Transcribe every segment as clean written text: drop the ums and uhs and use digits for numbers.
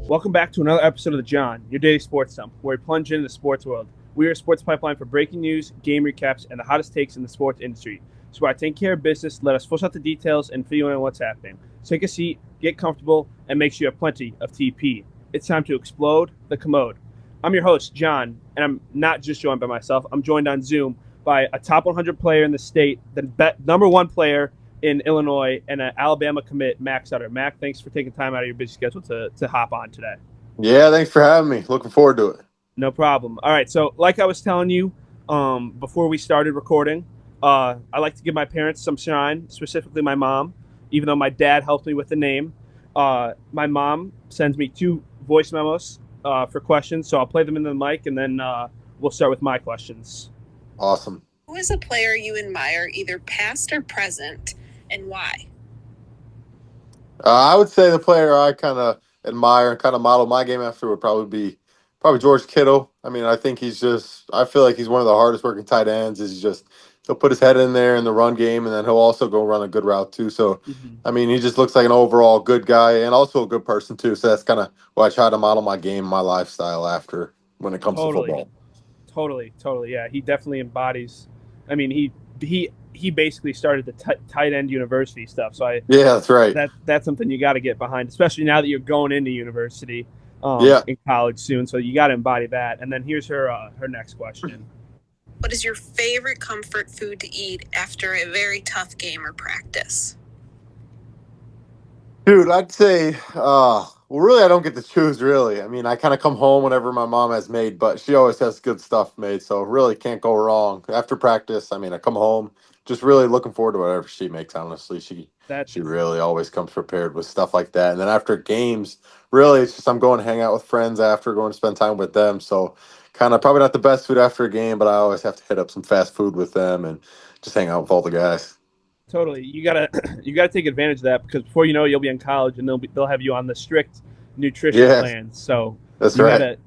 Welcome back to another episode of The John, your daily sports dump, where we plunge into the sports world. We are a sports pipeline for breaking news, game recaps, and the hottest takes in the sports industry. So while I take care of business, let us flush out the details and fill you in on what's happening. Take a seat, get comfortable, and make sure you have plenty of TP. It's time to explode the commode. I'm your host, John, and I'm not just joined by myself. I'm joined on Zoom by a top 100 player in the state, the number one player in Illinois, and an Alabama commit, Mack Sutter. Mack, thanks for taking time out of your busy schedule to hop on today. Yeah, thanks for having me. Looking forward to it. No problem. All right. So, like I was telling you before we started recording, I like to give my parents some shine, specifically my mom, even though my dad helped me with the name. My mom sends me two voice memos for questions. So, I'll play them into the mic and then we'll start with my questions. Awesome. Who is a player you admire, either past or present, and why? I would say the player I kind of admire and kind of model my game after would probably George Kittle. I mean, I feel like he's one of the hardest working tight ends. Is just he'll put his head in there in the run game, and then he'll also go run a good route too. So, Mm-hmm. I mean, he just looks like an overall good guy and also a good person too. So that's kind of what I try to model my game, my lifestyle after when it comes to Totally. football. Totally. Yeah, he definitely embodies. I mean, he basically started the tight end university stuff. So I Yeah, that's right. that's something you got to get behind, especially now that you're going into university Yeah. in college soon. So you got to embody that. And then here's her next question. What is your favorite comfort food to eat after a very tough game or practice? Dude, I'd say, well, really, I don't get to choose, really. I mean, I kind of come home whenever my mom has made, but she always has good stuff made, so really can't go wrong. After practice, I mean, I come home just really looking forward to whatever she makes, honestly. She That's really always comes prepared with stuff like that. And then after games, really, it's just I'm going to hang out with friends after, going to spend time with them. So kind of probably not the best food after a game, but I always have to hit up some fast food with them and just hang out with all the guys. totally. You gotta you gotta take advantage of that because before you know it, you'll be in college and they'll have you on the strict nutrition Yeah, plan. So that's you right. gotta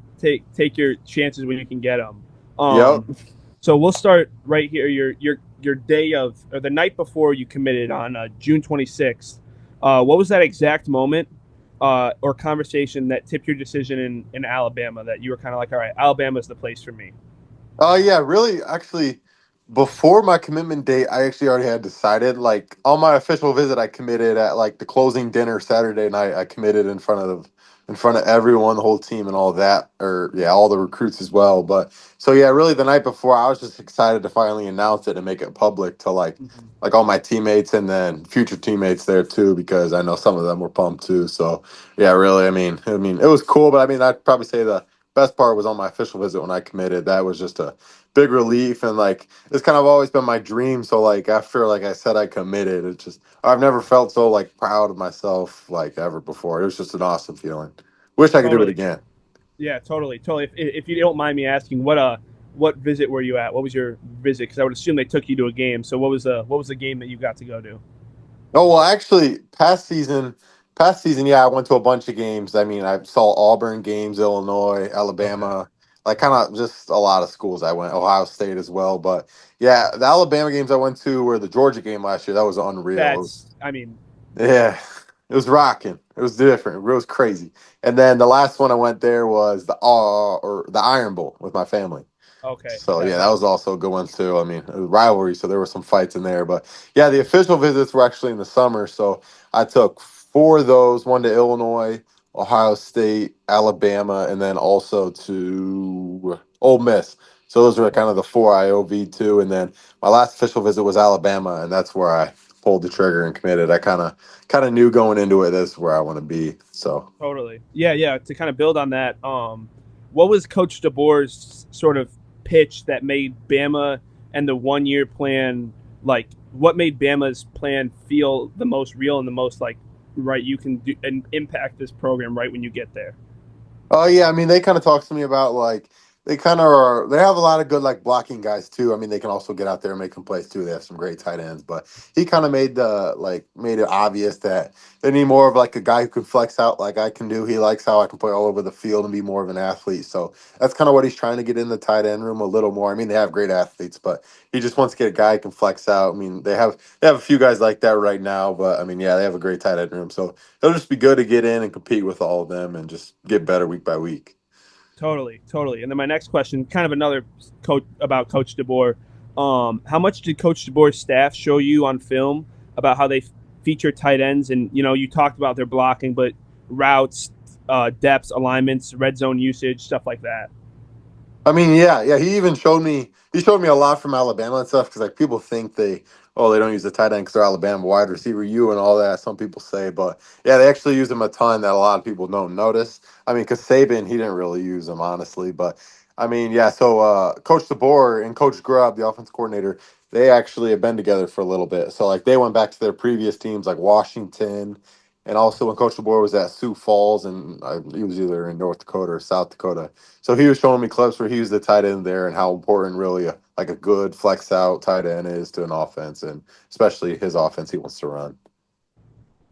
take your chances when you can get them. Yep. So we'll start right here. Your day of or the night before you committed on June 26th. What was that exact moment or conversation that tipped your decision in Alabama that you were kind of like, all right, Alabama's the place for me? Oh yeah, really. Actually, before my commitment date, I actually already had decided. Like on my official visit, I committed at like the closing dinner Saturday night. I committed in front of everyone, the whole team, and all that, or yeah, all the recruits as well. But so yeah, really, the night before, I was just excited to finally announce it and make it public to Mm-hmm. like all my teammates and then future teammates there too, because I know some of them were pumped too. So yeah, really, I mean, it was cool, but I mean, I'd probably say the best part was on my official visit when I committed. That was just a big relief, and like it's kind of always been my dream. So like after like I said I committed, it just I've never felt so like proud of myself like ever before. It was just an awesome feeling. Wish I could do it Totally. again. Yeah, totally. If you don't mind me asking, what visit were you at? What was your visit? Because I would assume they took you to a game. So what was the game that you got to go to? Oh well, actually, past season, yeah, I went to a bunch of games. I mean, I saw Auburn games, Illinois, Okay, Alabama, like kind of just a lot of schools. I went Ohio State as well, but yeah, the Alabama games I went to were the Georgia game last year. That was unreal. It was, that's I mean yeah, it was rocking. It was different. It was crazy. And then the last one I went there was the Iron Bowl with my family. okay So that yeah, that that was also a good one too. I mean, it was rivalry, so there were some fights in there. But yeah, the official visits were actually in the summer, so I took four of those: one to Illinois, Ohio State, Alabama, and then also to Ole Miss. So those were kind of the four I OV to, and then my last official visit was Alabama, and that's where I pulled the trigger and committed. I kind of knew going into it this is where I want to be. So totally yeah. To kind of build on that, what was Coach DeBoer's sort of pitch that made Bama and the 1 year plan like? What made Bama's plan feel the most real and the most like right? You can do and impact this program right when you get there. oh yeah, I mean they kind of talked to me about like They kind of are. They have a lot of good like blocking guys too. I mean, they can also get out there and make some plays too. They have some great tight ends, but he kind of made it obvious that they need more of like a guy who can flex out like I can do. He likes how I can play all over the field and be more of an athlete. So that's kind of what he's trying to get in the tight end room a little more. I mean, they have great athletes, but he just wants to get a guy who can flex out. I mean, they have a few guys like that right now, but I mean, yeah, they have a great tight end room. So it'll just be good to get in and compete with all of them and just get better week by week. Totally, totally. And then my next question, kind of another coach about Coach DeBoer. How much did Coach DeBoer's staff show you on film about how they feature tight ends? And you talked about their blocking, but routes, depths, alignments, red zone usage, stuff like that. I mean, yeah, yeah. He even showed me. He showed me a lot from Alabama and stuff because like people think they don't use the tight end because they're Alabama wide receiver you and all that. Some people say, but yeah, they actually use him a ton that a lot of people don't notice. I mean, because Saban he didn't really use him honestly, but I mean, yeah. So Coach DeBoer and Coach Grubb, the offense coordinator, they actually have been together for a little bit. So like they went back to their previous teams like Washington. And also, when Coach DeBoer was at Sioux Falls, and he was either in North Dakota or South Dakota, so he was showing me clips where he was the tight end there and how important really like a good flex out tight end is to an offense and especially his offense he wants to run.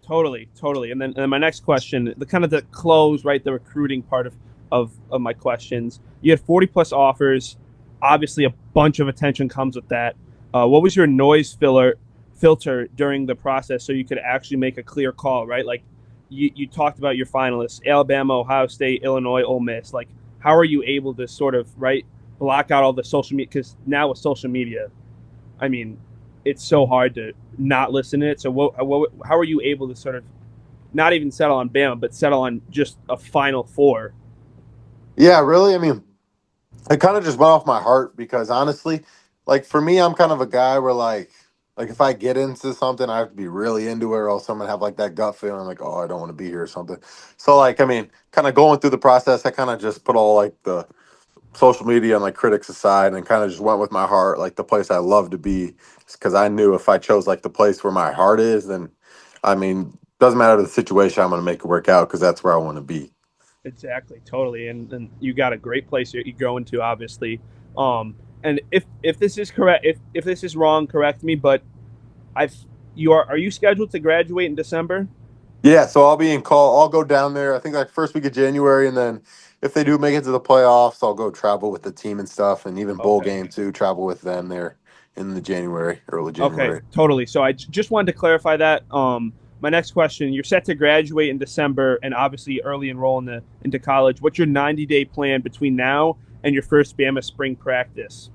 Totally, totally. And then my next question, the kind of the close, right, the recruiting part of my questions. You had 40 plus offers. Obviously, a bunch of attention comes with that. What was your noise filter during the process so you could actually make a clear call, right? Like you talked about your finalists, Alabama, Ohio State, Illinois, Ole Miss. Like, how are you able to sort of, right, block out all the social media? Because now with social media, I mean, it's so hard to not listen to it. So how are you able to sort of not even settle on Bama, but settle on just a Final Four? Yeah, really. I mean, it kind of just went off my heart because honestly, like for me, I'm kind of a guy where like if I get into something, I have to be really into it, or else I'm gonna have like that gut feeling like, oh, I don't want to be here or something. So like, I mean, kind of going through the process, I kind of just put all like the social media and like critics aside and kind of just went with my heart, like the place I love to be, because I knew if I chose like the place where my heart is, then I mean, doesn't matter the situation, I'm gonna make it work out because that's where I want to be. Exactly, totally. And you got a great place you go into, obviously. Um, and if this is correct, if this is wrong, correct me. But I've you are you scheduled to graduate in December? Yeah, so I'll be in call. I'll go down there. I think like first week of January, and then if they do make it to the playoffs, I'll go travel with the team and stuff, and even bowl Okay. game too. Travel with them there in the January, early Okay, January. totally. So I just wanted to clarify that. My next question: you're set to graduate in December, and obviously early enroll into college. What's your 90-day plan between now and your first Bama spring practice?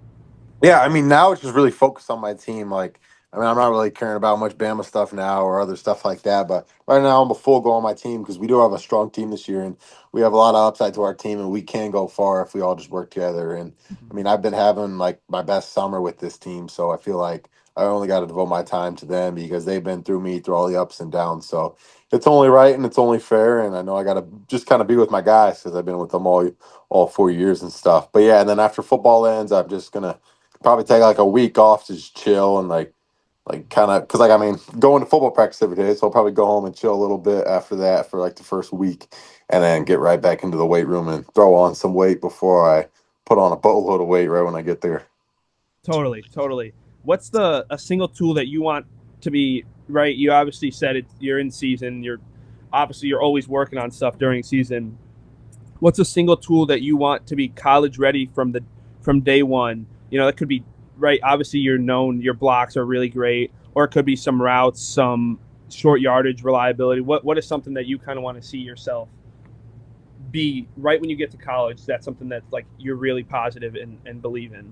Yeah, I mean now it's just really focused on my team. Like, I mean, I'm not really caring about much Bama stuff now or other stuff like that. But right now, I'm a full go on my team because we do have a strong team this year, and we have a lot of upside to our team, and we can go far if we all just work together. And I mean, I've been having like my best summer with this team, so I feel like I only got to devote my time to them because they've been through me through all the ups and downs. So it's only right and it's only fair, and I know I got to just kind of be with my guys because I've been with them all 4 years and stuff. But yeah, and then after football ends, I'm just gonna probably take like a week off to just chill and like kind of because like I mean going to football practice every day, so I'll probably go home and chill a little bit after that for like the first week, and then get right back into the weight room and throw on some weight before I put on a boatload of weight right when I get there. Totally, totally. What's the a single tool that you want to be right? You obviously said it. You're in season. You're always working on stuff during season. What's a single tool that you want to be college ready from day one? That could be right. Obviously, you're known. Your blocks are really great, or it could be some routes, some short yardage reliability. What is something that you kind of want to see yourself be right when you get to college? That's something that's like you're really positive and believe in.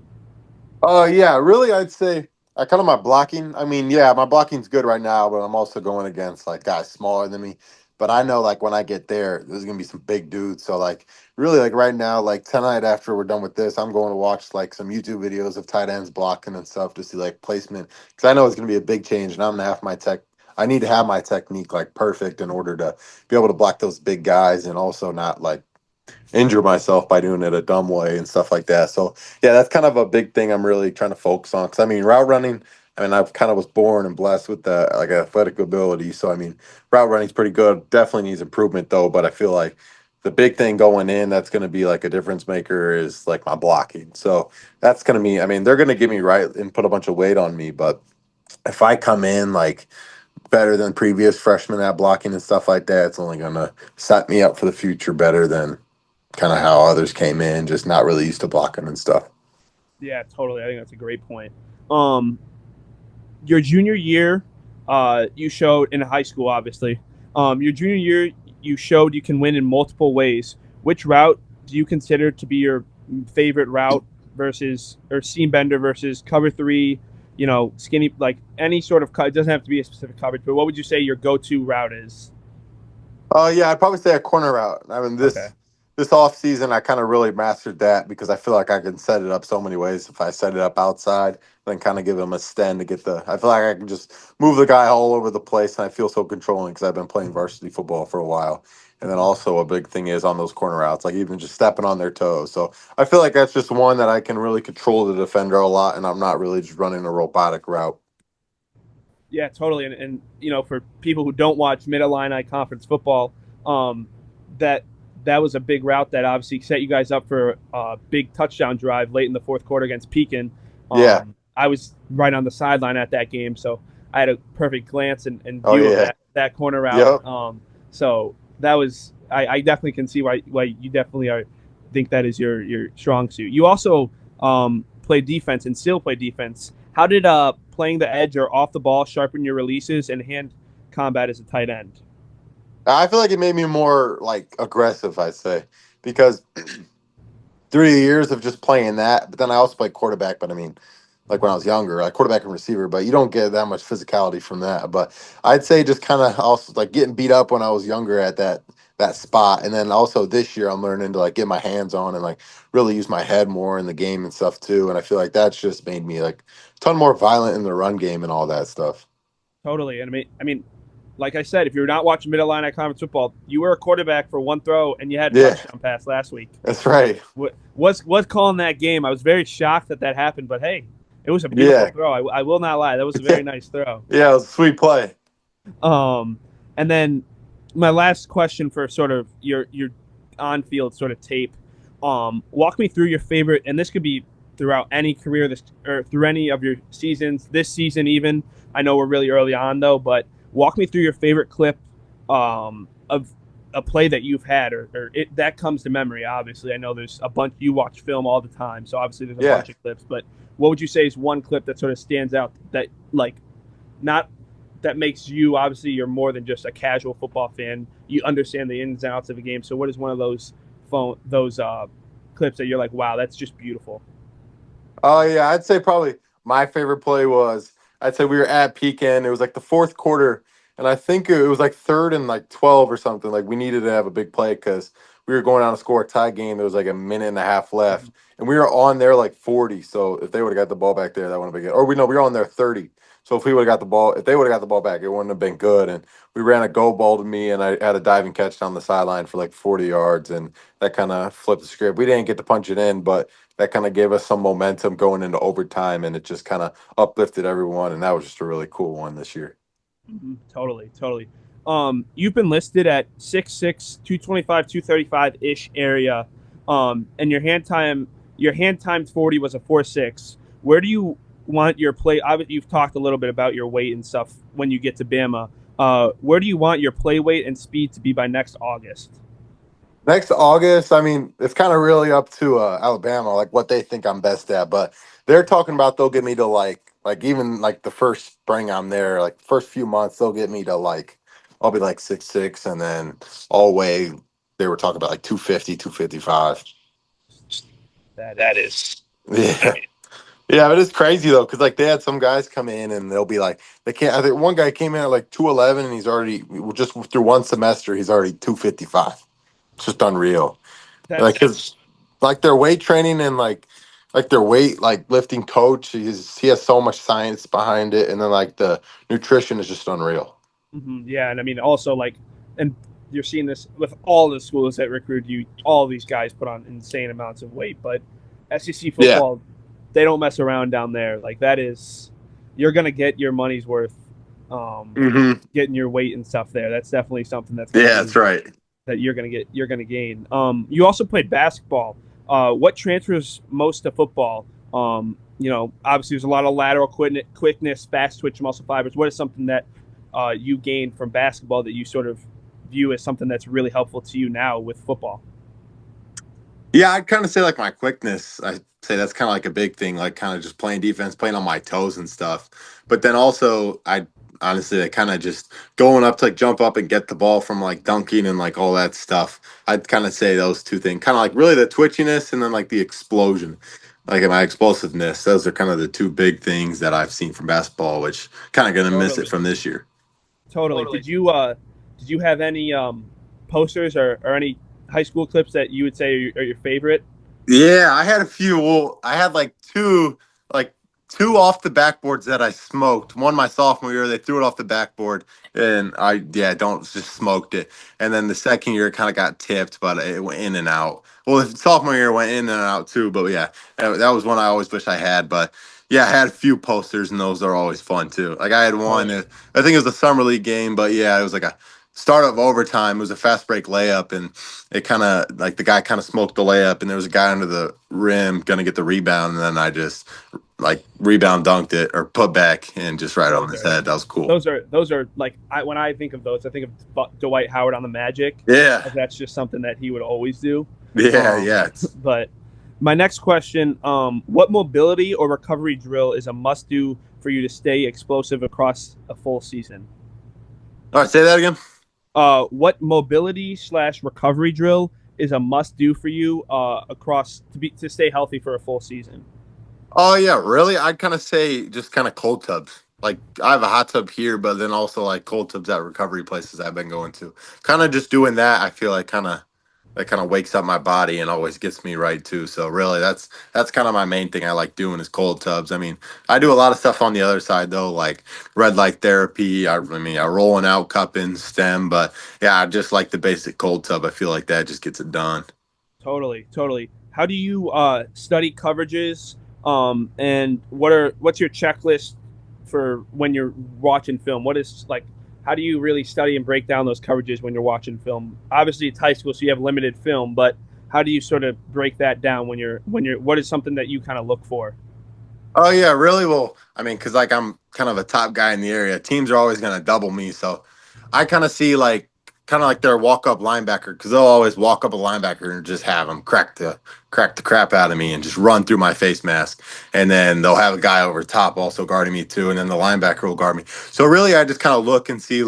Yeah, really, I'd say I kind of my blocking. I mean, yeah, my blocking's good right now, but I'm also going against like guys smaller than me. But I know like when I get there, there's gonna be some big dudes. So like really like right now, like tonight after we're done with this, I'm going to watch like some YouTube videos of tight ends blocking and stuff to see like placement because I know it's gonna be a big change, and I'm gonna have my tech. I need to have my technique like perfect in order to be able to block those big guys and also not like injure myself by doing it a dumb way and stuff like that. So yeah, that's kind of a big thing I'm really trying to focus on. Because I mean, route running. I mean, I've kind of was born and blessed with the like athletic ability. So I mean, route running's pretty good. Definitely needs improvement though. But I feel like the big thing going in that's going to be like a difference maker is like my blocking. So that's going to be, I mean, they're going to get me right and put a bunch of weight on me, but if I come in like better than previous freshmen at blocking and stuff like that, it's only going to set me up for the future better than kind of how others came in, just not really used to blocking and stuff. Yeah, totally. I think that's a great point. Um, your junior year, you showed in high school, obviously. Your junior year, you showed you can win in multiple ways. Which route do you consider to be your favorite route versus, or seam bender versus cover three? You know, skinny, like any sort of cut. It doesn't have to be a specific coverage, but what would you say your go-to route is? Oh yeah, I'd probably say a corner route. I mean Okay. this off season I kind of really mastered that because I feel like I can set it up so many ways. If I set it up outside, then kind of give him a stand to get the. I feel like I can just move the guy all over the place, and I feel so controlling because I've been playing varsity football for a while. And then also a big thing is on those corner routes, like even just stepping on their toes. So I feel like that's just one that I can really control the defender a lot, and I'm not really just running a robotic route. Yeah, totally. And you know, for people who don't watch Mid Illini Conference football, um, that that was a big route that obviously set you guys up for a big touchdown drive late in the fourth quarter against Pekin. Yeah. I was right on the sideline at that game, so I had a perfect glance and Oh view of yeah. that corner route. Yep. So that was I definitely can see why you definitely are think that is your strong suit. You also play defense and still play defense. How did playing the edge or off the ball sharpen your releases and hand combat as a tight end? I feel like it made me more like aggressive, I say, because 3 years of just playing that, but then I also played quarterback. But I mean, like when I was younger, like quarterback and receiver, but you don't get that much physicality from that. But I'd say just kind of also like getting beat up when I was younger at that spot, and then also this year I'm learning to like get my hands on and like really use my head more in the game and stuff too. And I feel like that's just made me like a ton more violent in the run game and all that stuff. Totally. And I mean, like I said, if you're not watching Mid Atlantic Conference football, you were a quarterback for one throw and you had a Yeah, touchdown pass last week. that's right. Was calling that game? I was very shocked that that happened, but hey, it was a beautiful Yeah, throw. I will not lie, that was a very nice throw. yeah, it was a sweet play. Um, and then my last question for sort of your on field sort of tape. Walk me through your favorite, and this could be throughout any career, this or through any of your seasons, this season even. I know we're really early on though, but walk me through your favorite clip of a play that you've had, or it that comes to memory. Obviously, I know there's a bunch. You watch film all the time, so obviously there's a Yeah. bunch of clips. But what would you say is one clip that sort of stands out that like not that makes you obviously you're more than just a casual football fan. You understand the ins and outs of the game. So what is one of those clips that you're like, wow, that's just beautiful? Oh yeah, I'd say probably my favorite play was I'd say we were at Pekin. It was like the fourth quarter, and I think it was like third and like 12 or something. Like we needed to have a big play because we were going on to score a tie game. There was like a minute and a half left, and we were on there like 40. So if they would have got the ball back there, that wouldn't have been good. Or we know we were on there 30. So if we would have got the ball, if they would have got the ball back, it wouldn't have been good. And we ran a go ball to me, and I had a diving catch down the sideline for like 40 yards, and that kind of flipped the script. We didn't get to punch it in, but that kind of gave us some momentum going into overtime, and it just kind of uplifted everyone, and that was just a really cool one this year. Totally, totally. You've been listed at 6'6", 225, 235 ish area. And your hand timed 40 was a 4.6. Where do you want your play? Obviously, you've talked a little bit about your weight and stuff when you get to Bama. Where do you want your play weight and speed to be by next August? Next August, I mean, it's kind of really up to Alabama, like what they think I'm best at. But they're talking about they'll get me to like even like the first spring I'm there, like the first few months, they'll get me to like I'll be like 6'6", and then all way they were talking about like 250, 255. That That is. is, I Yeah. mean, Yeah, but it's crazy though, because like they had some guys come in and they'll be like they can't. I think one guy came in at like 211 and he's already just through one semester he's already 255. It's just unreal. Like That's his like their weight training and like their weight like lifting coach. He has so much science behind it, and then like the nutrition is just unreal. yeah, and I mean also like, and you're seeing this with all the schools that recruit you. All these guys put on insane amounts of weight, but SEC Yeah. football, they don't mess around down there. Like that is, you're gonna get your money's worth, Hmm. getting your weight and stuff there. That's definitely something that's gonna Yeah, that's be right. that you're gonna gain. You also played basketball. What transfers most to football? Obviously there's a lot of lateral quickness, fast twitch muscle fibers. What is something that you gained from basketball that you sort of view as something that's really helpful to you now with football? Yeah, I'd kind of say like my quickness. I say that's kind of like a big thing, like kind of just playing defense, playing on my toes and stuff. But then also, I honestly, I kind of just going up to like jump up and get the ball from like dunking and like all that stuff. I'd kind of say those two things, kind of like really the twitchiness and then like the explosion, like my explosiveness. Those are kind of the two big things that I've seen from basketball, which kind of gonna miss it Totally, from this year. totally. Did you have any posters or any high school clips that you would say are your favorite? Yeah, I had a few. Well, I had like two off the backboards that I smoked. One my sophomore year, they threw it off the backboard, and I yeah, don't just smoked it. And then the second year, it kind of got tipped, but it went in and out. Well, the sophomore year went in and out too, but yeah, that was one I always wish I had. But yeah, I had a few posters, and those are always fun too. Like I had one, Totally. I think it was a summer league game, but yeah, it was like a start of overtime. It was a fast break layup, and it kind of like the guy kind of smoked the layup, and there was a guy under the rim gonna get the rebound, and then I just like rebound dunked it or put back and just right on Those his are head. That was cool. those are like when I think of those, I think of Dwight Howard on the Magic. Yeah, That's just something that he would always do. yeah, Um, yeah. It's, but my next question: what mobility or recovery drill is a must-do for you to stay explosive across a full season? all right, say that again. What mobility slash recovery drill is a must-do for you across to stay healthy for a full season? Oh yeah, really? I'd kind of say just kind of cold tubs. Like I have a hot tub here, but then also like cold tubs at recovery places I've been going to. Kind of just doing that, I feel like kind of that kind of wakes up my body and always gets me right too. So really, that's kind of my main thing I like doing is cold tubs. I mean, I do a lot of stuff on the other side though, like red light therapy. I mean, I rolling out, cupping, stem, but yeah, I just like the basic cold tub. I feel like that just gets it done. Totally, totally. How do you study coverages? And what's your checklist for when you're watching film? What is like? How do you really study and break down those coverages when you're watching film? Obviously, it's high school, so you have limited film, but how do you sort of break that down when you're? What is something that you kind of look for? Oh yeah, really? Well, I mean, because like I'm kind of a top guy in the area. Teams are always gonna double me, so I kind of see like kind of like their walk up linebacker because they'll always walk up a linebacker and just have them crack the crap out of me and just run through my face mask, and then they'll have a guy over top also guarding me too, and then the linebacker will guard me. So really, I just kind of look and see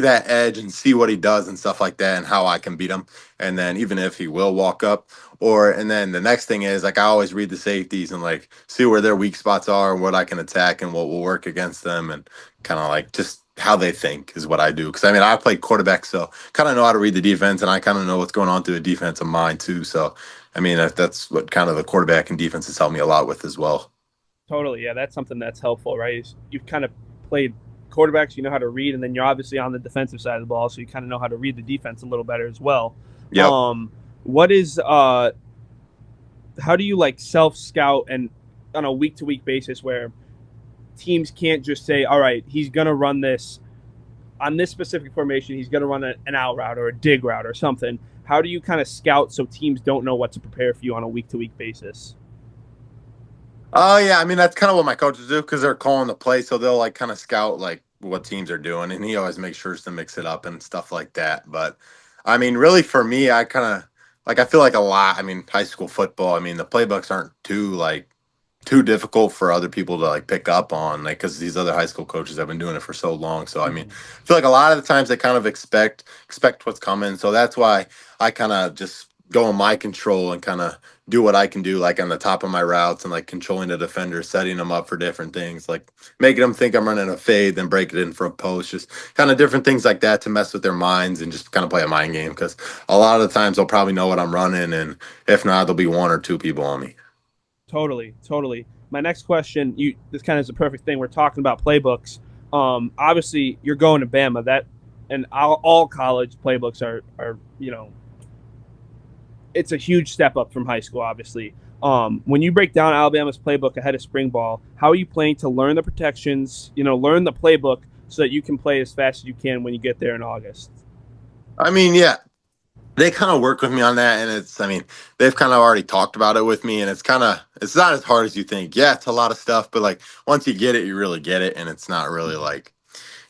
that edge and see what he does and stuff like that and how I can beat him, and then even if he will walk up or and then the next thing is like I always read the safeties and like see where their weak spots are and what I can attack and what will work against them and kind of like just how they think is what I do. Because I mean I played quarterback, so kind of know how to read the defense and I kind of know what's going on through the defense of mine too. So I mean that's what kind of the quarterback and defense has helped me a lot with as well. Totally, yeah, that's something that's helpful, right? You've kind of played quarterbacks, you know how to read, and then you're obviously on the defensive side of the ball, so you kind of know how to read the defense a little better as well. Yep. What is how do you like self scout and on a week to week basis where teams can't just say, all right, he's gonna run this on this specific formation, he's gonna run an out route or a dig route or something. How do you kind of scout so teams don't know what to prepare for you on a week to week basis? Oh yeah, I mean that's kind of what my coaches do because they're calling the play, so they'll like kind of scout like what teams are doing, and he always makes sure to mix it up and stuff like that. But I mean, really for me, I kind of like I feel like a lot. I mean, high school football. I mean, the playbooks aren't too difficult for other people to like pick up on, like because these other high school coaches have been doing it for so long. So I mean, Mm-hmm. I feel like a lot of the times they kind of expect what's coming. So that's why I kind of just go in my control and kind of do what I can do, like on the top of my routes and like controlling the defender, setting them up for different things, like making them think I'm running a fade, then break it in for a post, just kind of different things like that to mess with their minds and just kind of play a mind game. Because a lot of the times they'll probably know what I'm running, and if not, there'll be one or two people on me. Totally, totally. My next question, you this kind of is a perfect thing. We're talking about playbooks. Obviously, you're going to Bama. That and all college playbooks are it's a huge step up from high school. Obviously, when you break down Alabama's playbook ahead of spring ball, how are you planning to learn the protections? Learn the playbook so that you can play as fast as you can when you get there in August. I mean, yeah. They kind of work with me on that, and they've kind of already talked about it with me, and it's not as hard as you think. Yeah, it's a lot of stuff, but like once you get it, you really get it, and it's not really like,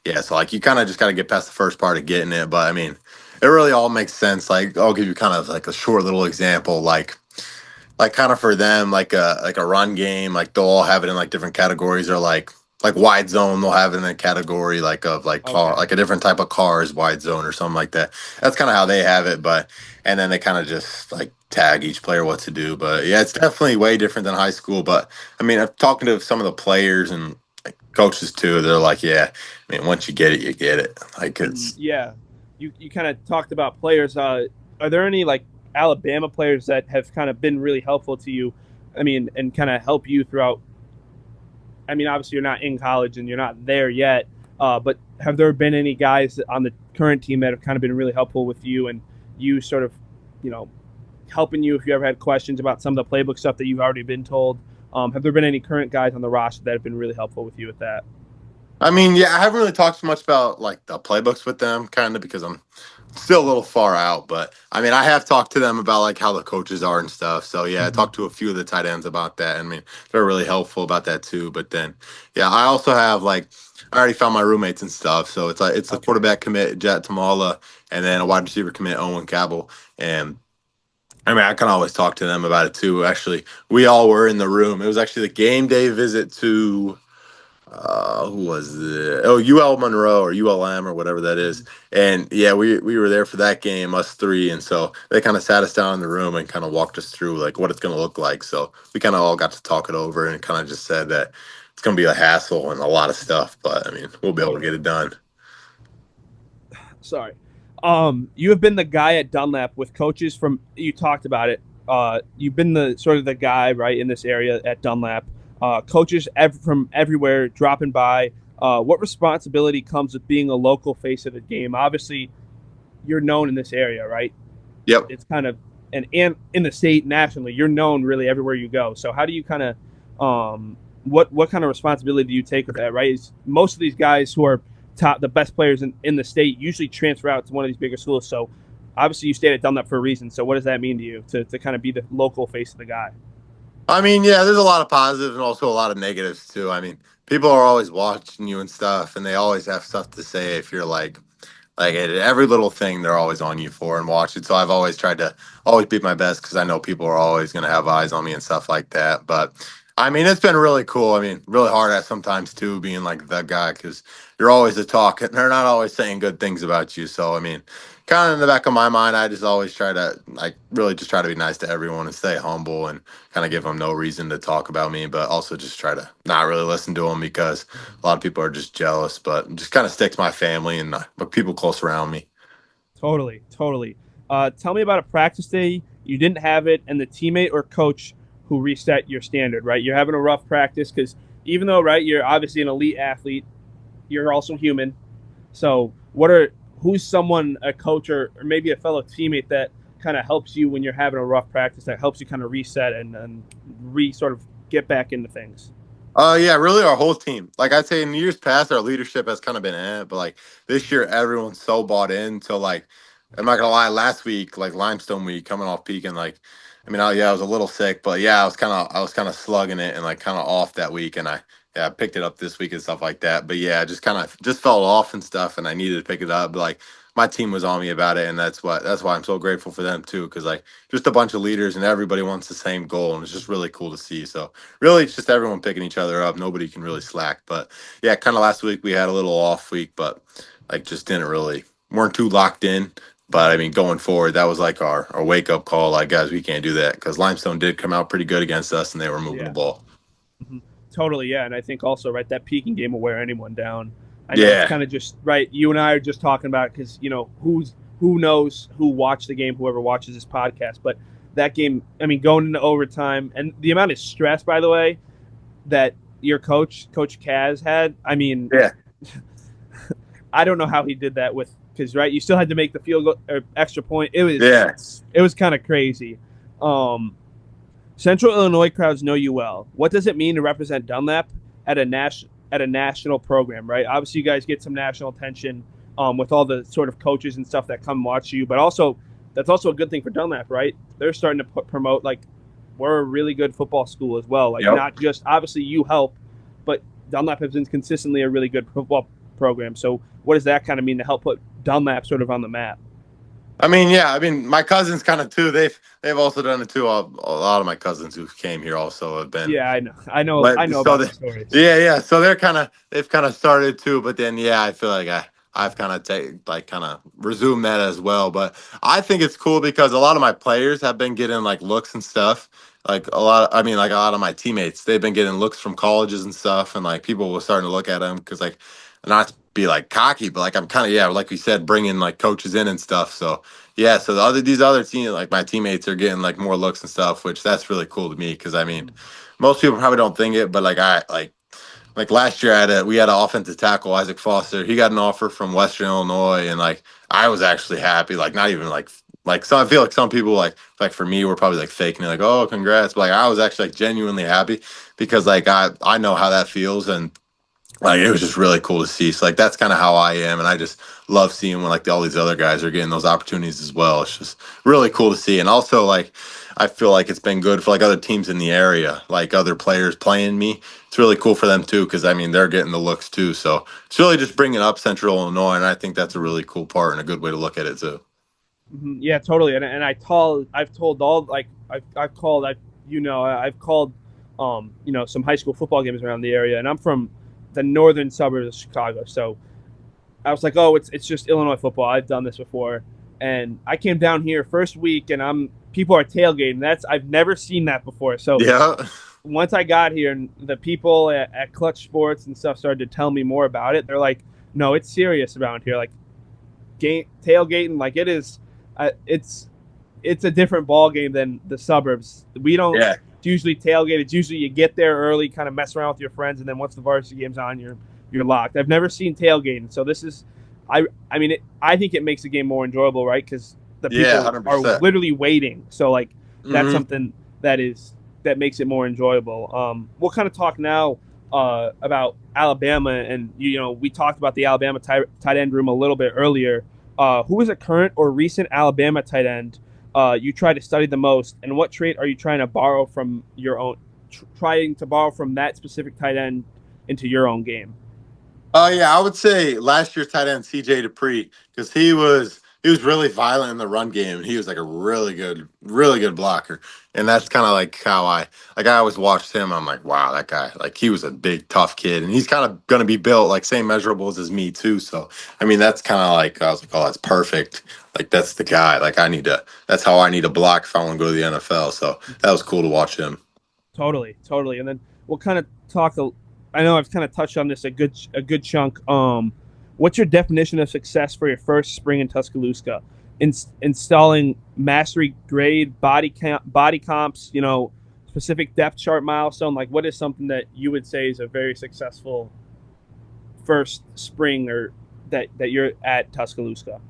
yeah, so like you kind of just got to get past the first part of getting it, but I mean, it really all makes sense. Like I'll give you kind of like a short little example, like kind of for them like a run game, like they'll all have it in like different categories, or like wide zone they'll have it in a category like of like car, Okay. like a different type of cars wide zone or something like that. That's kind of how they have it, but and then they kind of just like tag each player what to do. But yeah, it's definitely way different than high school. But I mean, I'm talking to some of the players and like coaches too, they're like, yeah, I mean, once you get it, you get it. Like it's Yeah. You kind of talked about players. Are there any like Alabama players that have kind of been really helpful to you? I mean, and kind of help you throughout. I mean, obviously you're not in college and you're not there yet, but have there been any guys on the current team that have kind of been really helpful with you and you sort of, you know, helping you if you ever had questions about some of the playbook stuff that you've already been told? Have there been any current guys on the roster that have been really helpful with you with that? I mean, yeah, I haven't really talked so much about like the playbooks with them, kind of because I'm still a little far out. But I mean, I have talked to them about like how the coaches are and stuff. So yeah, I Mm-hmm. talked to a few of the tight ends about that. I mean, they're really helpful about that too. But then, yeah, I also have like I already found my roommates and stuff. So it's a Okay. quarterback commit Jet Tamala, and then a wide receiver commit Owen Cabell, and I mean, I can always talk to them about it too. Actually, we all were in the room. It was actually the game day visit to who was it? Oh, UL Monroe or ULM or whatever that is. Mhm. And yeah, we were there for that game, us three. And so they kind of sat us down in the room and kind of walked us through like what it's going to look like. So we kind of all got to talk it over and kind of just said that it's going to be a hassle and a lot of stuff, but I mean, we'll be able to get Totally. it done. Sorry. You have been the guy at Dunlap with coaches from. You talked about it. You've been the sort of the guy right in this area at Dunlap. Coaches from everywhere dropping by. What responsibility comes with being a local face of the game? Obviously, you're known in this area, right? Yep. It's kind of and in the state nationally, you're known really everywhere you go. So how do you kind of what kind of responsibility do you take with that? Right, is most of these guys who are the best players in the state usually transfer out to one of these bigger schools. So obviously you stayed at Dunlap for a reason. So what does that mean to you to kind of be the local face of the guy? I mean, yeah, there's a lot of positives and also a lot of negatives too. I mean, people are always watching you and stuff, and they always have stuff to say if you're like every little thing they're always on you for and watching. So I've always tried to always be my best because I know people are always going to have eyes on me and stuff like that. But I mean, it's been really cool. I mean, really hard at sometimes too, being like that guy because you're always a talk and they're not always saying good things about you. So I mean, kind of in the back of my mind, I just always try to like really just try to be nice to everyone and stay humble and kind of give them no reason to talk about me, but also just try to not really listen to them because a lot of people are just jealous, but just kind of stick to my family and people close around me. Totally, totally. Tell me about a practice day you didn't have it, and the teammate or coach who reset your standard. Right, you're having a rough practice because even though right, you're obviously an elite athlete, you're also human. So, who's someone, a coach or maybe a fellow teammate that kind of helps you when you're having a rough practice, that helps you kind of reset and sort of get back into things? Yeah, really our whole team. Like I'd say in years past, our leadership has kind of been but like this year, everyone's so bought in. So like, I'm not gonna lie, last week, like Limestone week, coming off peak and like, I mean, yeah, I was a little sick, but yeah, I was kind of slugging it and like kind of off that week, and yeah, I picked it up this week and stuff like that. But yeah, just kind of just fell off and stuff, and I needed to pick it up. But like, my team was on me about it, and that's why I'm so grateful for them too, because like, just a bunch of leaders and everybody wants the same goal, and it's just really cool to see. So really it's just everyone picking each other up. Nobody can really slack. But yeah, kind of last week we had a little off week, but like just didn't really weren't too locked in. But I Mm-hmm. mean, going forward, that was like our wake up call. Like, guys, we can't do that because Limestone did come out pretty good against us, and they were moving the Yeah. ball. Mm-hmm. Totally, yeah, and I think also right that peaking game will wear anyone down. I know it's Yeah, kind of just right. You and I are just talking about because who knows who watched the game, whoever watches this podcast, but that game. I mean, going into overtime and the amount of stress, by the way, that your Coach Kaz had. I mean, yeah, I don't know how he did that with because right, you still had to make the field goal or extra point. yeah. It was kind of crazy. Um, Central Illinois crowds know you well. What does it mean to represent Dunlap at a national program? Right. Obviously, you guys get some national attention with all the sort of coaches and stuff that come watch you, but also that's also a good thing for Dunlap, right? They're starting to promote like we're a really good football school as well. Like Yep. not just obviously you help, but Dunlap has been consistently a really good football program. So what does that kind of mean to help put Dunlap sort of on the map? I mean, yeah. I mean, my cousins kind of too. They've also done it too. A lot of my cousins who came here also have been. Yeah, I But know so about they, the stories. yeah, yeah. So they've kind of started too. But then yeah, I feel like I've kind of kind of resumed that as well. But I think it's cool because a lot of my players have been getting like looks and stuff. Like a lot, I mean, like a lot of my teammates, they've been getting looks from colleges and stuff, and like people were starting to look at them because like not to be like cocky, but like I'm kind of, yeah, like we said, bringing like coaches in and stuff. So yeah, so these other teams, like my teammates, are getting like more looks and stuff, which that's really cool to me because I mean, most people probably don't think it, but like I like last year we had an offensive tackle, Isaac Foster. He got an offer from Western Illinois, and like I was actually happy. Like not even like so I feel like some people like for me were probably like faking it, like oh congrats, but like I was actually like genuinely happy because like I know how that feels, and like it was just really cool to see. So like that's kind of how I am, and I just love seeing when like all these other guys are getting those opportunities as well. It's just really cool to see, and also like I feel like it's been good for like other teams in the area, like other players playing me. It's really cool for them too, because I mean they're getting the looks too. So it's really just bringing up Central Illinois, and I think that's a really cool part and a good way to look at it too. Yeah, totally. And I've told all like I've called I've called some high school football games around the area, and I'm from the northern suburbs of Chicago, so I was like, oh, it's just Illinois football. I've done this before, and I came down here first week, and people are tailgating. I've never seen that before. So Yeah, once I got here, and the people at Clutch Sports and stuff started to tell me more about it, they're like, no, it's serious around here. Like tailgating, like it is, it's a different ball game than the suburbs. We don't yeah, usually tailgate. It's usually you get there early, kind of mess around with your friends, and then once the varsity game's on, you're locked. I've never seen tailgating, so this is, I mean, I think it makes the game more enjoyable, right? Because the yeah, people are 100%. literally waiting. So like that's Hmm. something that makes it more enjoyable. We'll kind of talk now about Alabama, and we talked about the Alabama tight end room a little bit earlier. Who is a current or recent Alabama tight end you try to study the most, and what trait are you trying to borrow from your own, trying to borrow from that specific tight end into your own game? Oh yeah, I would say last year's tight end CJ Dupree because he was really violent in the run game and he was like a really good blocker. And that's kind of like how I always watched him. I'm like, wow, that guy, like he was a big tough kid and he's kind of gonna be built like same measurables as me too. So I mean that's kind of like I was like, oh, that's perfect. Like that's the guy. Like that's how I need to block if I want to go to the NFL. So that was cool to watch him. Totally, totally. And then we'll kind of talk. I know I've kind of touched on this a good chunk. What's your definition of success for your first spring in Tuscaloosa? Installing mastery grade body comps. Specific depth chart milestone. Like, what is something that you would say is a very successful first spring or that you're at Tuscaloosa?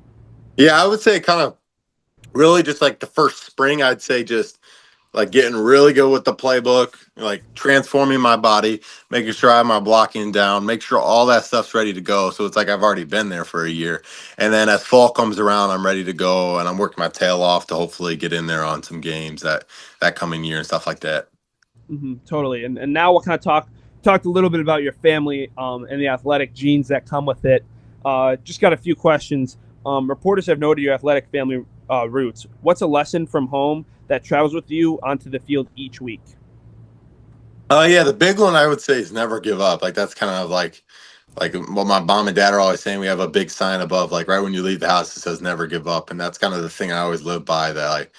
Yeah, I would say kind of really just like the first spring, I'd say just like getting really good with the playbook, like transforming my body, making sure I have my blocking down, make sure all that stuff's ready to go. So it's like I've already been there for a year. And then as fall comes around, I'm ready to go and I'm working my tail off to hopefully get in there on some games that coming year and stuff like that. Totally. And now we'll kind of talked a little bit about your family and the athletic genes that come with it. Just got a few questions. Reporters have noted your athletic family roots. What's a lesson from home that travels with you onto the field each week? Yeah, the big one I would say is never give up. Like that's kind of like what my mom and dad are always saying. We have a big sign above, like right when you leave the house, it says never give up. And that's kind of the thing I always live by that like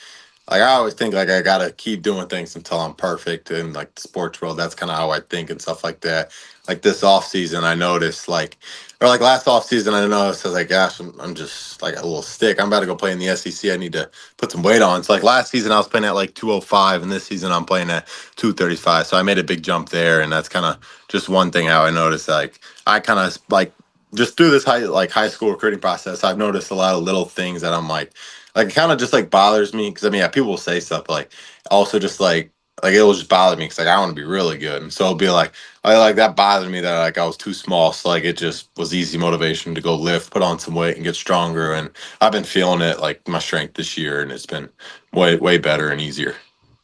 I always think like I gotta keep doing things until I'm perfect in like the sports world. That's kind of how I think and stuff like that. Like this off season, I noticed like or like last off season, I noticed I was like, gosh, I'm just like a little stick. I'm about to go play in the SEC. I need to put some weight on. So like last season, I was playing at like 205, and this season I'm playing at 235. So I made a big jump there, and that's kind of just one thing how I noticed. Like I kind of like just through this high school recruiting process, I've noticed a lot of little things that I'm like it kind of just like bothers me because I mean, yeah, people will say stuff but, like also just like like it'll just bother me because like I want to be really good, and so it'll be like I like that bothered me that like I was too small, so like it just was easy motivation to go lift, put on some weight, and get stronger. And I've been feeling it like my strength this year, and it's been way better and easier.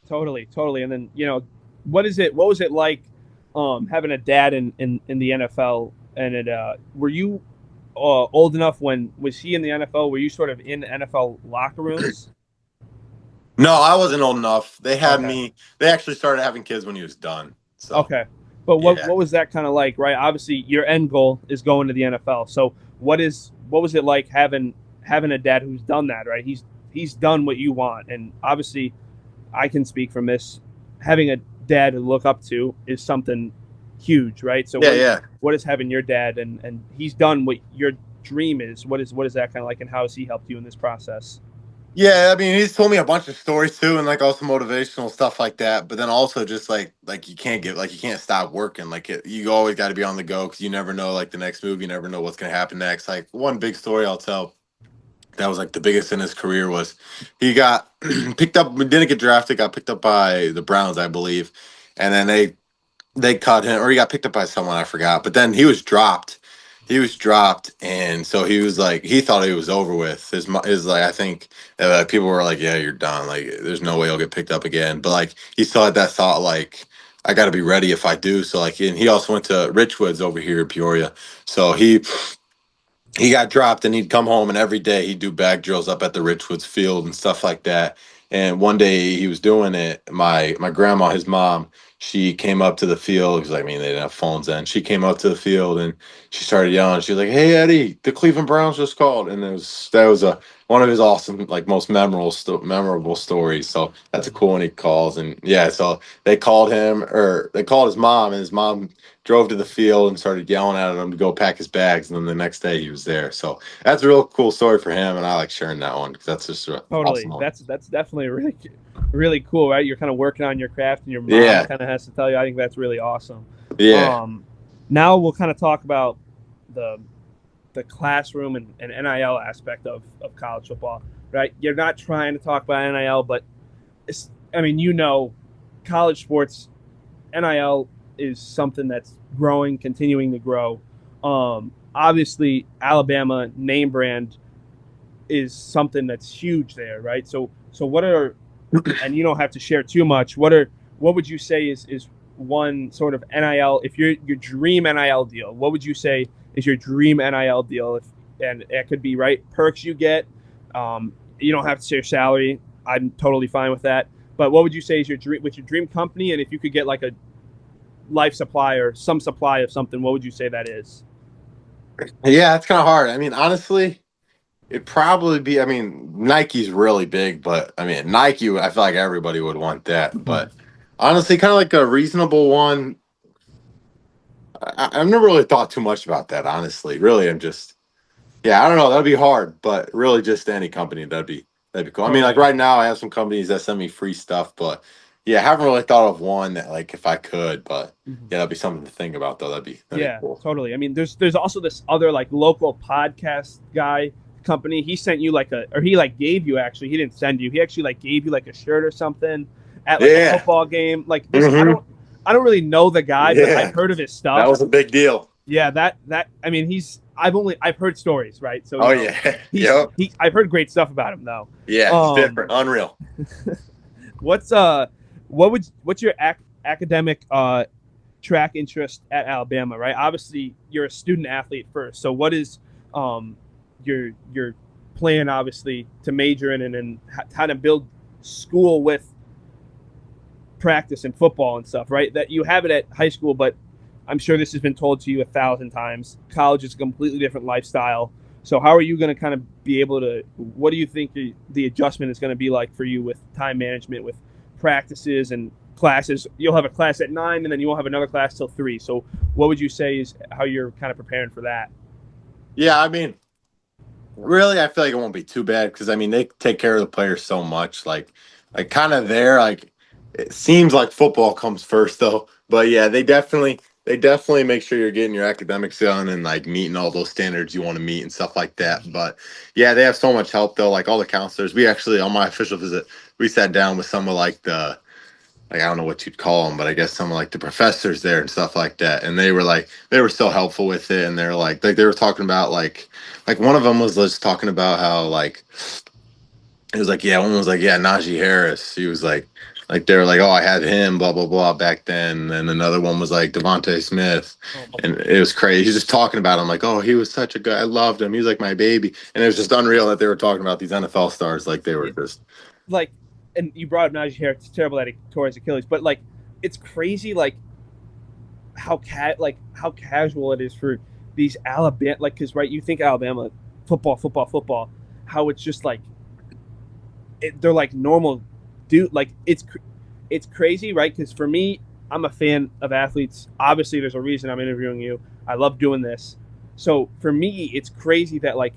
Totally. And then what is it? What was it like having a dad in the NFL? And were you old enough when was he in the NFL? Were you sort of in NFL locker rooms? No, I wasn't old enough. They had Okay. me. They actually started having kids when he was done. So Okay. But what yeah. what was that kind of like, right? Obviously, your end goal is going to the NFL. So what was it like having a dad who's done that, right? He's done what you want, and obviously, I can speak from this. Having a dad to look up to is something huge, right? So Yeah, yeah. what is having your dad and he's done what your dream is? What is that kind of like, and how has he helped you in this process? Yeah, I mean, he's told me a bunch of stories too, and like also motivational stuff like that. But then also just like you can't get like you can't stop working. Like you always got to be on the go because you never know like the next move. You never know what's gonna happen next. Like one big story I'll tell that was like the biggest in his career was he got picked up, didn't get drafted, got picked up by the Browns, I believe, and then they cut him, or he got picked up by someone I forgot. But then he was dropped. He was dropped, and so he was like, he thought he was over with. His like, I think people were like, "Yeah, you're done. Like, there's no way you'll get picked up again." But like, he still had that thought, like, I got to be ready if I do. So like, and he also went to Richwoods over here in Peoria. So he got dropped and he'd come home and every day he'd do bag drills up at the Richwoods field and stuff like that. And one day he was doing it. My grandma, his mom, she came up to the field because I mean they didn't have phones then. She came up to the field and she started yelling. She was like, "Hey Eddie, the Cleveland Browns just called!" And that was a one of his awesome like most memorable stories. So that's a cool one he calls. And yeah, so they called him or they called his mom and his mom drove to the field and started yelling at him to go pack his bags. And then the next day he was there. So that's a real cool story for him. And I like sharing that one because that's just an awesome Totally. one. That's definitely really cool, right? You're kind of working on your craft, and your mom Yeah. kind of has to tell you. I think that's really awesome. Yeah. Um, Now we'll kind of talk about the the classroom and NIL aspect of college football, right? You're not trying to talk about NIL, but I mean, college sports NIL is something that's growing, continuing to grow. Obviously, Alabama name brand is something that's huge there, right? So what are, and you don't have to share too much. What would you say is one sort of NIL, if your dream NIL deal? What would you say is your dream NIL deal? If and it could be right perks you get. You don't have to share salary. I'm totally fine with that. But what would you say is your dream with your dream company? And if you could get like a life supply or some supply of something, what would you say that is? Yeah, it's kind of hard. I mean, honestly, it'd probably be, I mean, Nike's really big, but I mean, Nike, I feel like everybody would want that. But honestly, kind of like a reasonable one. I've never really thought too much about that, honestly. Really, I'm just, yeah, I don't know. That'd be hard, but really just any company, that'd be cool. I mean, like Totally. right now, I have some companies that send me free stuff, but yeah, I haven't really thought of one that like if I could, but Mhm. yeah, that'd be something to think about though. That'd be Yeah, cool. totally. I mean, there's also this other like local podcast guy company. He sent you like or he like gave you actually. He didn't send you. He actually like gave you like a shirt or something at like a Yeah. football game. Like this, Hmm. I don't really know the guy, but I've Yeah. heard of his That stuff. was a big deal. Yeah, that I mean, I've heard stories, right? So Oh yeah. Yep. I've heard great stuff about him though. Yeah, it's Um, different. Unreal. what's what's your academic track interest at Alabama, right? Obviously, you're a student athlete first. So, what is um, your plan, obviously, to major in and how to build school with practice and football and stuff, right? That you have it at high school, but I'm sure this has been told to you 1,000 times. College is a completely different lifestyle. So, how are you going to kind of be able to? What do you think the adjustment is going to be like for you with time management, with practices and classes? You'll have a class at 9, and then you won't have another class till 3. So, what would you say is how you're kind of preparing for that? Yeah, I mean, really, I feel like it won't be too bad because I mean they take care of the players so much. Like kind of there. Like it seems like football comes first though. But yeah, they definitely make sure you're getting your academics done and like meeting all those standards you want to meet and stuff like that. But yeah, they have so much help though. Like all the counselors, we actually on my official visit, we sat down with some of like like, I don't know what you'd call them, but I guess some like the professors there and stuff like that. And they were so helpful with it. And they're like they were talking about like one of them was just talking about how like it was like, yeah, one was like, yeah, Najee Harris. He was like they were like, oh, I had him, blah blah blah, back then. And another one was like Devontae Smith, and it was crazy. He's just talking about him like, oh, he was such a guy. I loved him. He was like my baby, and it was just unreal that they were talking about these NFL stars like they were just like. And you brought up Najee Harris. It's terrible that he tore his Achilles, but like, it's crazy like how casual it is for these Alabama, like, because right, you think Alabama football, how it's just like they're like normal dude. Like it's crazy, right? Because for me, I'm a fan of athletes. Obviously, there's a reason I'm interviewing you. I love doing this. So for me, it's crazy that like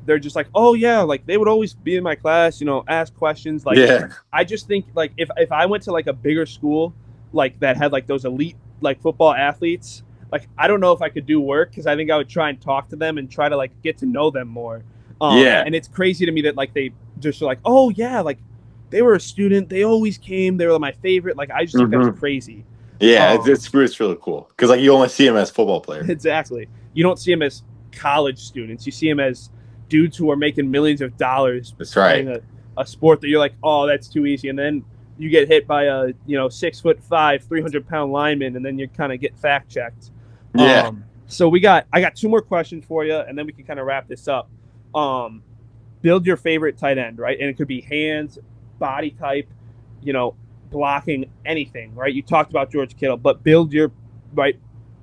they're just like, oh yeah, like they would always be in my class, ask questions. Like, yeah. I just think like if I went to like a bigger school, like that had like those elite like football athletes, like I don't know if I could do work because I think I would try and talk to them and try to like get to know them more. Yeah. And it's crazy to me that like they just are like, oh yeah, like they were a student, they always came, they were my favorite. Like I just think that's crazy. Yeah, it's really cool because like you only see him as football players. Exactly. You don't see him as college students. You see him as dudes who are making millions of dollars. That's right. Playing a sport that you're like, oh, that's too easy, and then you get hit by a 6'5", 300-pound lineman, and then you kind of get fact checked. Yeah. So I got two more questions for you, and then we can kind of wrap this up. Build your favorite tight end, right? And it could be hands, body type, blocking, anything, right? You talked about George Kittle, but build your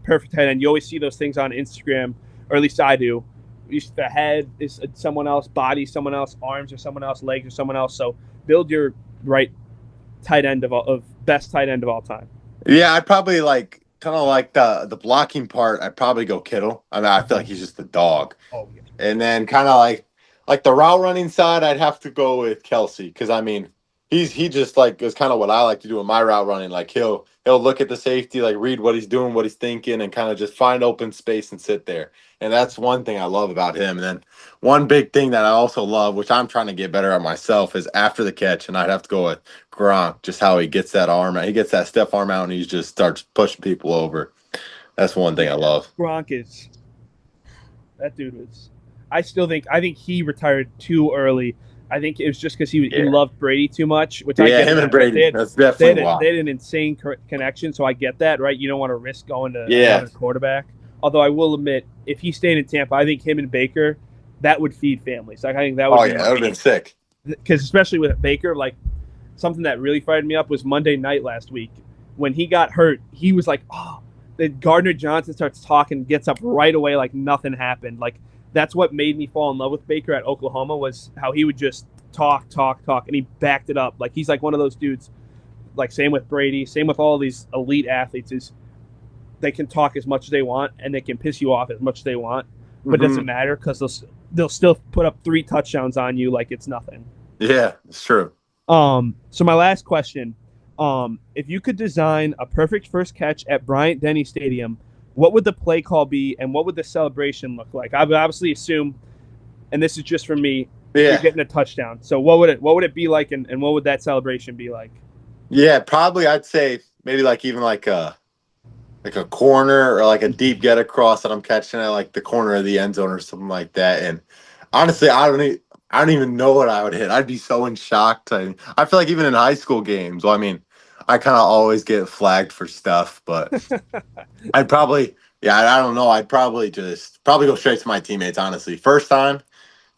perfect tight end. You always see those things on Instagram, or at least I do. The head is someone else, body someone else, arms are someone else, legs are someone else. So build your tight end of best tight end of all time. Yeah, I'd probably like kind of like the blocking part. I'd probably go Kittle. I mean, I feel like he's just the dog. Oh yeah. And then kind of like the route running side, I'd have to go with Kelsey because I mean he just like is kind of what I like to do in my route running. Like he'll look at the safety, like read what he's doing, what he's thinking, and kind of just find open space and sit there. And that's one thing I love about him. And then one big thing that I also love, which I'm trying to get better at myself, is after the catch. And I'd have to go with Gronk, just how he gets that arm out. He gets that stiff arm out and he just starts pushing people over. That's one thing I love. Gronk is that dude was. I think he retired too early. I think it was just because he loved Brady too much. Which I get him that, and Brady. That's definitely why. They had an insane connection, so I get that, right? You don't want to risk going to another quarterback. Although I will admit, if he stayed in Tampa, I think him and Baker, that would feed families. Like I think that would. That would have been sick. Because especially with Baker, like something that really fired me up was Monday night last week when he got hurt. He was like, "Oh," then Gardner Johnson starts talking, gets up right away like nothing happened. Like that's what made me fall in love with Baker at Oklahoma was how he would just talk, and he backed it up. Like he's like one of those dudes. Like same with Brady, same with all these elite athletes is they can talk as much as they want and they can piss you off as much as they want, but it doesn't matter because they'll still put up 3 touchdowns on you like it's nothing. Yeah, it's true. So my last question, if you could design a perfect first catch at Bryant-Denny Stadium, what would the play call be and what would the celebration look like? I would obviously assume, and this is just for me, you're getting a touchdown. So what would it be like and what would that celebration be like? Yeah, probably I'd say maybe like even like a corner or like a deep get across that I'm catching at like the corner of the end zone or something like that. And honestly, I don't even know what I would hit. I'd be so in shock. I feel like even in high school games, well, I mean, I kind of always get flagged for stuff, but I'd probably, I don't know. I'd probably go straight to my teammates, honestly. First time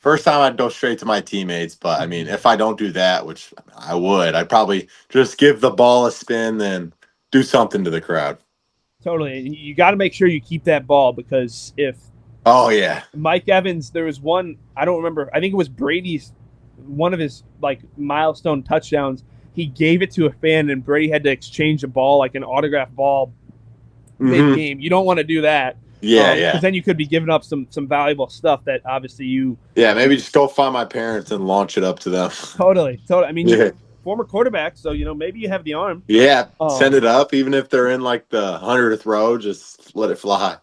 I'd go straight to my teammates. But I mean, if I don't do that, which I would, I'd probably just give the ball a spin and do something to the crowd. Totally. You got to make sure you keep that ball because if Mike Evans, there was one, I don't remember, I think it was Brady's, one of his like milestone touchdowns. He gave it to a fan and Brady had to exchange a ball, like an autographed ball mid-game. You don't want to do that. Because then you could be giving up some valuable stuff that obviously you... Yeah, maybe just go find my parents and launch it up to them. Totally. I mean, you're a former quarterback, so, maybe you have the arm. Yeah, send it up. Even if they're in, like, the 100th row, just let it fly.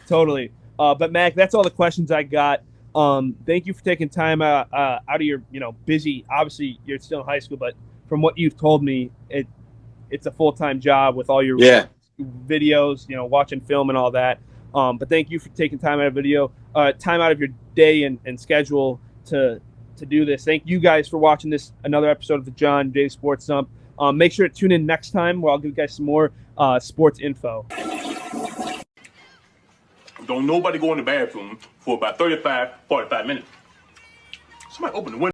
Totally. But, Mac, that's all the questions I got. Thank you for taking time out of your, busy... Obviously, you're still in high school, but from what you've told me, it's a full-time job with all your videos, watching film and all that. But thank you for taking time out of your day and schedule to do this. Thank you guys for watching another episode of the John J Sports Dump. Make sure to tune in next time where I'll give you guys some more sports info. Don't nobody go in the bathroom for about 35, 45 minutes. Somebody open the window.